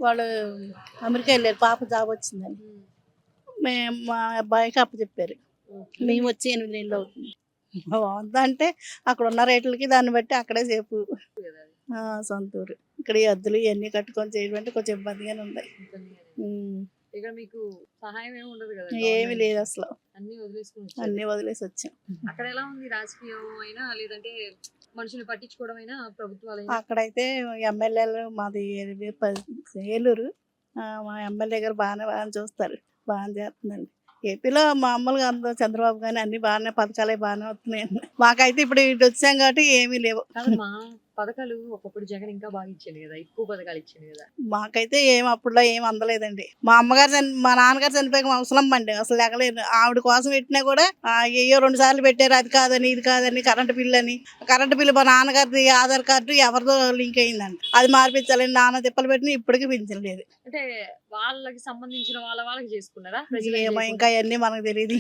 వాళ్ళు అమెరికా వెళ్ళారు, పాప జాబ్ వచ్చిందని. మేము మా అబ్బాయికి అప్పచెప్పారు. మేము వచ్చి 8 నెలలు అవుతుంది. బాగుందంటే అక్కడ ఉన్న రేట్లకి దాన్ని బట్టి అక్కడే సేపు. సొంత ఊరు. ఇక్కడ ఈ అద్దులు ఇవన్నీ కట్టుకొని చేయడం అంటే కొంచెం ఇబ్బందిగానే ఉంది. ఇక్కడ మీకు సహాయం ఏమి ఉండదు కదా? ఏమి లేదు అసలు, అన్ని వదిలేసి వచ్చాం. అక్కడ ఎలా ఉంది రాజకీయం అయినా లేదంటే మనుషులు పట్టించుకోవడం అయినా ప్రభుత్వాలు? అక్కడైతే ఎమ్మెల్యేలు మాది ఏలూరు, మా ఎమ్మెల్యే గారు బాగానే చూస్తారు, బాగానే చేస్తుందండి. ఏపీలో మామూలుగా అందరూ చంద్రబాబు కానీ అన్ని బాగానే పథకాలే బాగానే వస్తున్నాయండి. మాకైతే ఇప్పుడు ఇటు వచ్చాం కాబట్టి ఏమీ లేవు. పథకాలు ఒకప్పుడు జగన్ ఇంకా బాగా ఇచ్చింది కదా, ఎక్కువ పథకాలు ఇచ్చింది కదా. మాకైతే అప్పుడులో ఏం అందలేదండి. మా అమ్మగారు మా నాన్నగారు చనిపోయాక అవసరం అండి, అసలు లెగలేదు. ఆవిడ కోసం పెట్టినా కూడా అయ్యో 2 సార్లు పెట్టారు, అది కాదని ఇది కాదని, కరెంటు బిల్లు అని. కరెంటు బిల్లు మా నాన్నగారిది ఆధార్ కార్డు ఎవరిదో లింక్ అయిందండి, అది మార్పించాలని నాన్న తిప్పలు పెట్టిన ఇప్పటికీ పింఛలేదు. అంటే వాళ్ళకి సంబంధించిన వాళ్ళకి చేసుకున్నారా? ఏమో ఇంకా అవన్నీ మనకు తెలియదు.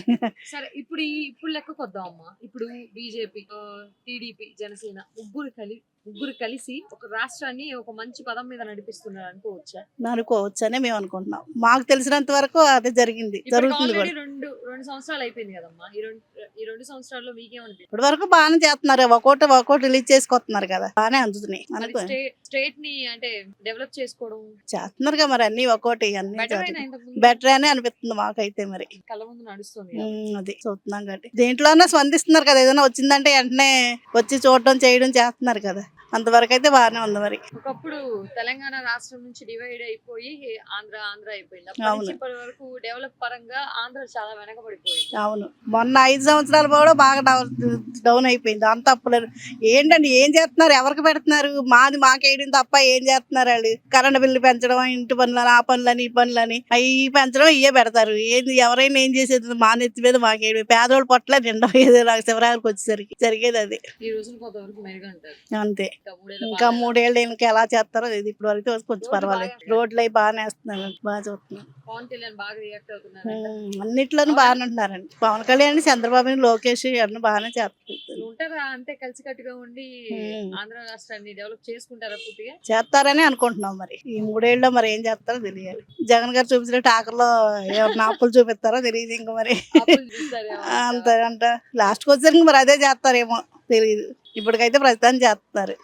సరే, ఇప్పుడు లెక్కకు వద్దాం అమ్మా. ఇప్పుడు బీజేపీ, టీడీపీ, జనసేన ముగ్గురు కలిసి ఒక రాష్ట్రాన్ని ఒక మంచి పదం మీద నడిపిస్తున్నారు అనుకోవచ్చనే మేము అనుకుంటున్నాం. మాకు తెలిసినంత వరకు అదే జరుగుతుంది కూడా. 2 సంవత్సరాలు అయిపోయింది కదమ్మా. ఈ 2 సంవత్సరాల్లో మీకేమనిపిస్తుంది? ఇప్పటి వరకు బాగానే చేస్తున్నారు, ఒక్కోటి రిలీజ్ చేసుకొస్తున్నారు కదా, బాగానే అందుతున్నాయి. స్టేట్ ని అంటే డెవలప్ చేసుకోవడం చేస్తున్నారు కదా, మరి అన్ని ఒక్కోటి అన్ని బెటర్ అనే అనిపిస్తుంది మాకైతే. మరి కళ్ళ ముందు నడుస్తుంది, అది చూస్తున్నాం కాబట్టి దేంట్లోనే స్పందిస్తున్నారు కదా, ఏదైనా వచ్చిందంటే వెంటనే వచ్చి చూడటం చేయడం చేస్తున్నారు కదా, అంతవరకు అయితే బాగానే ఉంది. మరి ఒకప్పుడు తెలంగాణ రాష్ట్రం నుంచి డివైడ్ అయిపోయి ఆంధ్ర అయిపోయింది. ఇప్పటి వరకు డెవలప్ పరంగా ఆంధ్ర చాలా వెనకబడిపోయింది. అవును, మొన్న 5 సంవత్సరాలు కూడా బాగా డౌన్ అయిపోయింది. అంత అప్పులేదు. ఏంటండి ఏం చేస్తున్నారు, ఎవరికి పెడుతున్నారు? మాకేయడం తప్ప ఏం చేస్తున్నారు వాళ్ళు? కరెంట్ బిల్లు పెంచడం, ఇంటి పనులని, ఆ పనులని ఈ పనులని అవి పెంచడం, ఇవే పెడతారు. ఎవరైనా ఏం చేసేది? మా నెత్తి మీద మాకేయడం. పేదోళ్ళు పొట్ల నిండా నాకు శివరాత్రికి వచ్చేసరికి జరిగేది అది. ఈ రోజులు కొంతవరకు మెరుగంటారు, అంతే. ఇంకా 3 ఏళ్ళు ఇంకా ఎలా చేస్తారో ఇది. ఇప్పుడు వరకు కొంచెం పర్వాలేదు, రోడ్లు అవి బాగానే వేస్తున్నారు, బాగా చూస్తున్నాం. పవన్ కళ్యాణ్ బాగా రియాక్ట్ అవుతున్నారు, అన్నిట్లోనూ బాగానే ఉంటున్నారండి. పవన్ కళ్యాణ్, చంద్రబాబు, లోకేష్ అన్ని బాగానే చేస్తారు. ఉంటారా అంతే కలిసి కట్టుగా ఉండి ఆంధ్ర రాష్ట్రాన్ని డెవలప్ చేసుకుంటారా? పూర్తిగా చేస్తారని అనుకుంటున్నాం. మరి ఈ 3 ఏళ్ళలో మరి ఏం చేస్తారో తెలియాలి. జగన్ గారు చూపించినట్టు ఆఖరిలో ఏమన్నా అప్పులు చూపిస్తారో తెలియదు. ఇంకా మరి అంతే అంట, లాస్ట్కి వచ్చేసరికి మరి అదే చేస్తారేమో తెలియదు. ఇప్పటికైతే ప్రస్తుతానికి చేస్తారు.